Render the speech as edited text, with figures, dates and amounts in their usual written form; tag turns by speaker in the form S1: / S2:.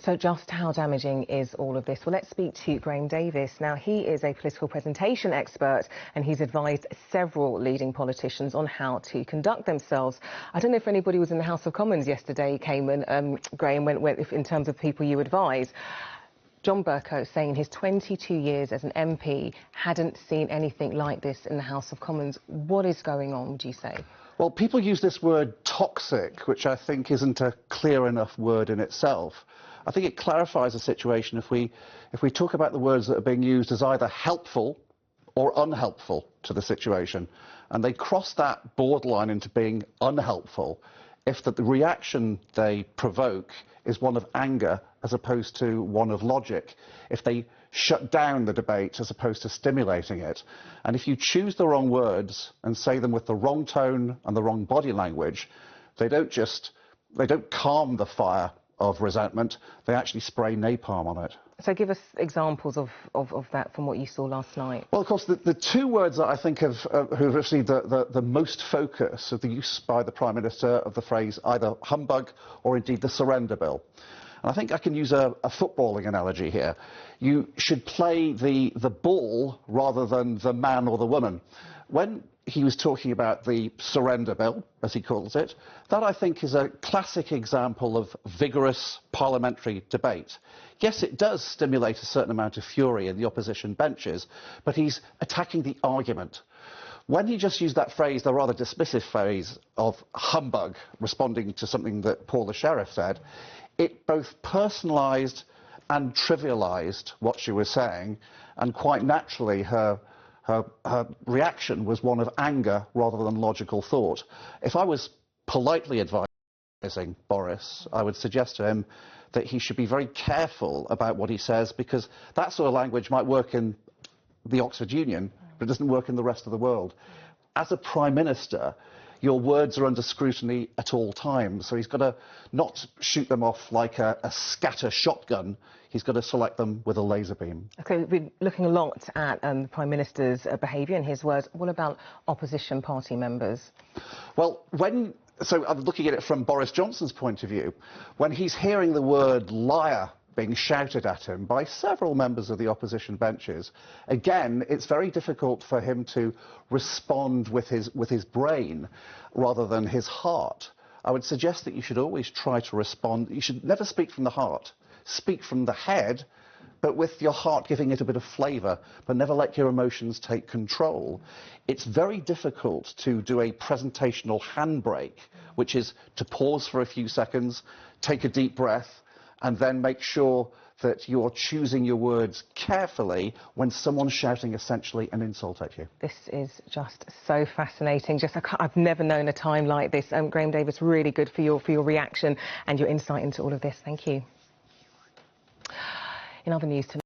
S1: So just how damaging is all of this? Well, let's speak to Graham Davies. Now, he is a political presentation expert and he's advised several leading politicians on how to conduct themselves. I don't know if anybody was in the House of Commons yesterday, Cayman, Graham, in terms of people you advise. John Bercow saying in his 22 years as an MP hadn't seen anything like this in the House of Commons. What is going on, would you say?
S2: Well, people use this word toxic, which I think isn't a clear enough word in itself. I think it clarifies the situation if we talk about the words that are being used as either helpful or unhelpful to the situation. And they cross that borderline into being unhelpful if the reaction they provoke is one of anger as opposed to one of logic, if they shut down the debate as opposed to stimulating it. And if you choose the wrong words and say them with the wrong tone and the wrong body language, they don't calm the fire of resentment, they actually spray napalm on it.
S1: So give us examples of that from what you saw last night.
S2: Well, of course, the two words that I think who've received the most focus of the use by the Prime Minister of the phrase either humbug or indeed the surrender bill. And I think I can use a footballing analogy here. You should play the ball rather than the man or the woman. When he was talking about the surrender bill, as he calls it, that I think is a classic example of vigorous parliamentary debate. Yes, it does stimulate a certain amount of fury in the opposition benches, but he's attacking the argument. When he just used that phrase, the rather dismissive phrase of humbug, responding to something that Paul the Sheriff said, it both personalised and trivialised what she was saying, and quite naturally her reaction was one of anger rather than logical thought. If I was politely advising Boris, I would suggest to him that he should be very careful about what he says, because that sort of language might work in the Oxford Union, but it doesn't work in the rest of the world. As a Prime Minister, your words are under scrutiny at all times, so he's got to not shoot them off like a scatter shotgun. He's got to select them with a laser beam. OK, we've been looking a lot at the Prime Minister's behaviour and his words. What about opposition party members? Well, so I'm looking at it from Boris Johnson's point of view. When he's hearing the word liar being shouted at him by several members of the opposition benches, again, it's very difficult for him to respond with his brain rather than his heart. I would suggest that you should always try to respond. You should never speak from the heart. Speak from the head, but with your heart giving it a bit of flavour, but never let your emotions take control. It's very difficult to do a presentational handbrake, which is to pause for a few seconds, take a deep breath, and then make sure that you're choosing your words carefully when someone's shouting essentially an insult at you. This is just so fascinating. I've never known a time like this. Graham Davies, really good for your reaction and your insight into all of this. Thank you. In other news tonight.